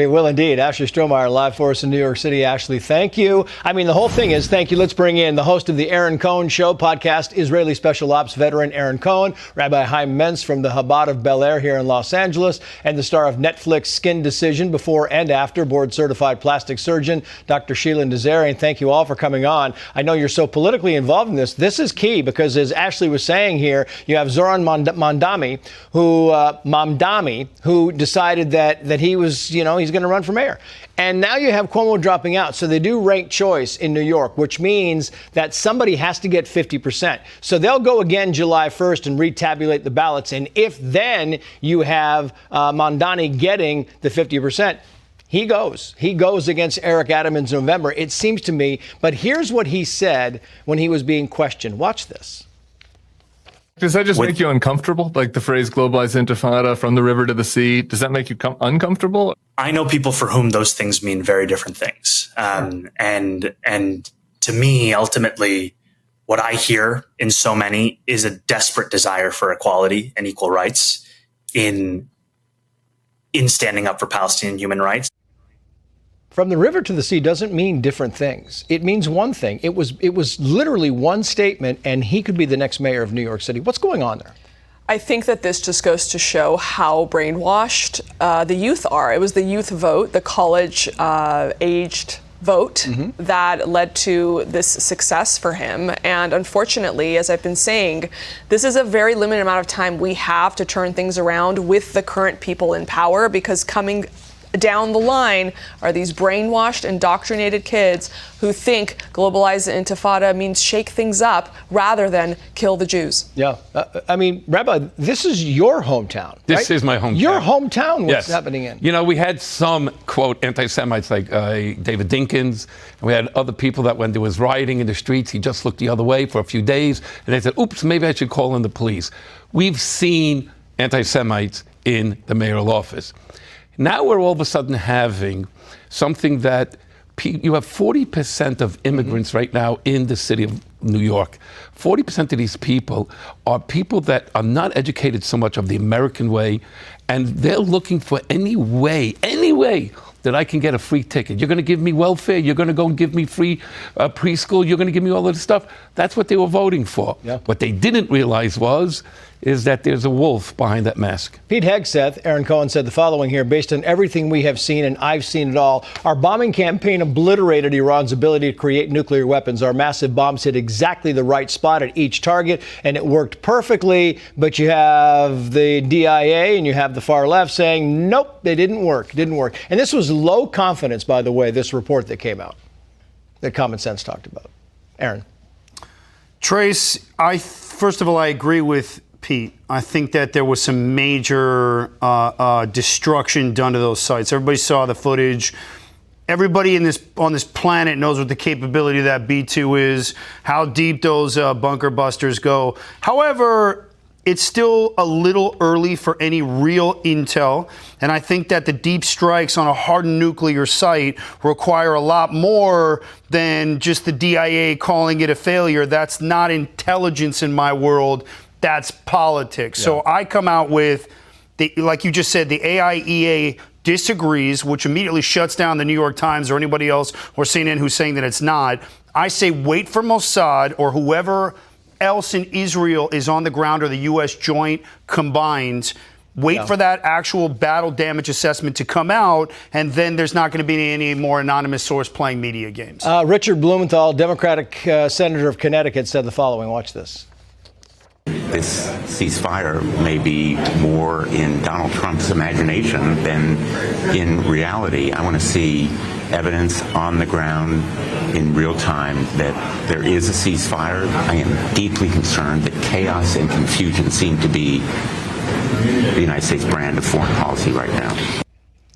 It will indeed. Ashley Strohmeyer live for us in New York City. Ashley, thank you. I mean, the whole thing is thank you. Let's bring in the host of the Aaron Cohen Show podcast, Israeli Special Ops veteran Aaron Cohen, Rabbi Chaim Mentz from the Chabad of Bel Air here in Los Angeles, and the star of Netflix Skin Decision, before and after, board-certified plastic surgeon, Dr. Sheila Nazarian. Thank you all for coming on. I know you're so politically involved in this. This is key because, as Ashley was saying here, you have Zoran Mamdani, who decided that he was, he's going to run for mayor. And now you have Cuomo dropping out. So they do ranked choice in New York, which means that somebody has to get 50%. So they'll go again July 1st and retabulate the ballots. And if then you have Mamdani getting the 50%, he goes against Eric Adams in November, it seems to me. But here's what he said when he was being questioned. Watch this. Does that just make you uncomfortable? Like the phrase globalized intifada, from the river to the sea, does that make you uncomfortable? I know people for whom those things mean very different things. And to me, ultimately, what I hear in so many is a desperate desire for equality and equal rights in standing up for Palestinian human rights. From the river to the sea doesn't mean different things. It means one thing. It was literally one statement, and he could be the next mayor of New York City. What's going on there? I think that this just goes to show how brainwashed the youth are. It was the youth vote, the college-aged vote, that led to this success for him. And unfortunately, as I've been saying, this is a very limited amount of time we have to turn things around with the current people in power, because coming down the line are these brainwashed, indoctrinated kids who think globalized intifada means shake things up rather than kill the Jews. Yeah. I mean, Rabbi, this is your hometown. This is my hometown. Your hometown, what's happening in? You know, we had some, quote, anti-Semites like David Dinkins, and we had other people that when there was rioting in the streets, he just looked the other way for a few days, and they said, oops, maybe I should call in the police. We've seen anti-Semites in the mayoral office. Now we're all of a sudden having something that you have 40% of immigrants right now in the city of New York. 40% of these people are people that are not educated so much of the American way, and they're looking for any way that I can get a free ticket. You're going to give me welfare. You're going to go and give me free preschool. You're going to give me all of this stuff. That's what they were voting for. Yeah. What they didn't realize is that there's a wolf behind that mask. Pete Hegseth, Aaron Cohen, said the following here: based on everything we have seen, and I've seen it all, our bombing campaign obliterated Iran's ability to create nuclear weapons. Our massive bombs hit exactly the right spot at each target, and it worked perfectly. But you have the DIA and you have the far left saying, nope, they didn't work. And this was low confidence, by the way, this report that came out, that Common Sense talked about. Aaron. Trace, first of all, I agree with Pete. I think that there was some major destruction done to those sites. Everybody saw the footage. Everybody on this planet knows what the capability of that B-2 is, how deep those bunker busters go. However, it's still a little early for any real intel, and I think that the deep strikes on a hardened nuclear site require a lot more than just the DIA calling it a failure. That's not intelligence in my world. That's politics. Yeah. So I come out with, like you just said, the AIEA disagrees, which immediately shuts down the New York Times or anybody else or CNN who's saying that it's not. I say wait for Mossad or whoever else in Israel is on the ground, or the U.S. joint combined. Wait for that actual battle damage assessment to come out, and then there's not going to be any more anonymous source playing media games. Richard Blumenthal, Democratic Senator of Connecticut, said the following. Watch this. This ceasefire may be more in Donald Trump's imagination than in reality. I want to see evidence on the ground in real time that there is a ceasefire. I am deeply concerned that chaos and confusion seem to be the United States brand of foreign policy right now.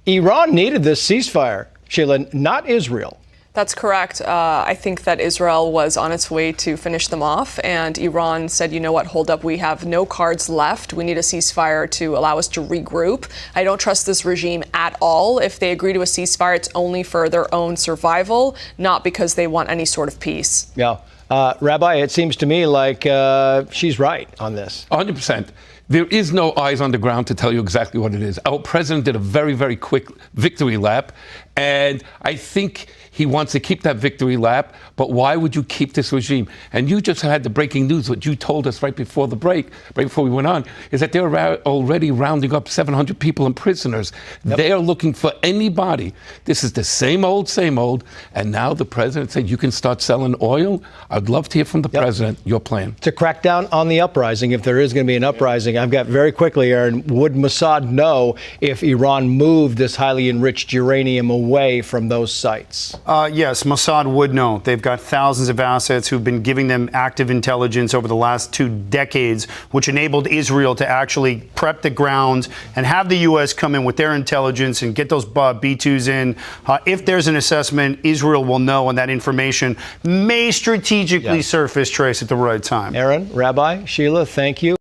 Iran needed this ceasefire, Sheila, not Israel. That's correct. I think that Israel was on its way to finish them off, and Iran said, you know what, hold up, we have no cards left. We need a ceasefire to allow us to regroup. I don't trust this regime at all. If they agree to a ceasefire, it's only for their own survival, not because they want any sort of peace. Yeah. Rabbi, it seems to me like she's right on this. 100%. There is no eyes on the ground to tell you exactly what it is. Our president did a very, very quick victory lap, and I think he wants to keep that victory lap, but why would you keep this regime? And you just had the breaking news, what you told us right before the break, right before we went on, is that they're already rounding up 700 people and prisoners. Yep. They are looking for anybody. This is the same old, and now the president said you can start selling oil. I'd love to hear from the president your plan. To crack down on the uprising, if there is going to be an uprising, I've got very quickly, Aaron, would Mossad know if Iran moved this highly enriched uranium away from those sites? Yes, Mossad would know. They've got thousands of assets who've been giving them active intelligence over the last 2 decades, which enabled Israel to actually prep the ground and have the U.S. come in with their intelligence and get those B-2s in. If there's an assessment, Israel will know, and that information may strategically surface, Trace, at the right time. Aaron, Rabbi, Sheila, thank you.